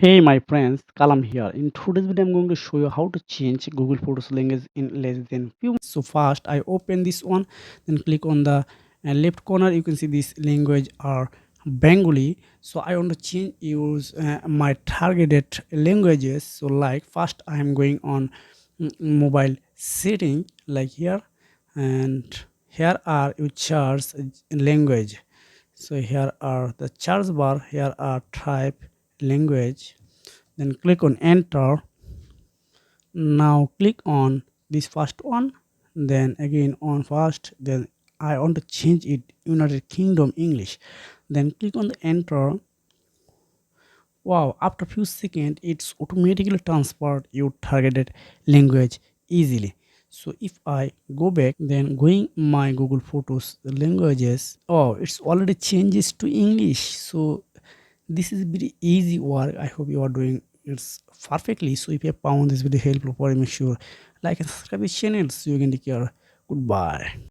Hey my friends, Kalam here. In today's video, I'm going to show you how to change Google Photos language in less than few minutes. So first, I open this one, then click on the left corner. You can see this language are Bengali. So I want to change use my targeted languages. So like first, I am going on mobile setting like here, and here are your charts language. So here are the charts bar. Here are type language, then click on enter. Now click on this first one, then again on first, then I want to change it United Kingdom English, then click on the enter. Wow, after few seconds it's automatically transferred your targeted language easily. So if I go back, then going my Google Photos languages, oh, it's already changes to English. So this is very easy work. I hope you are doing it perfectly. So if you have found this video helpful, make sure like and subscribe the channel so you can take care. Goodbye.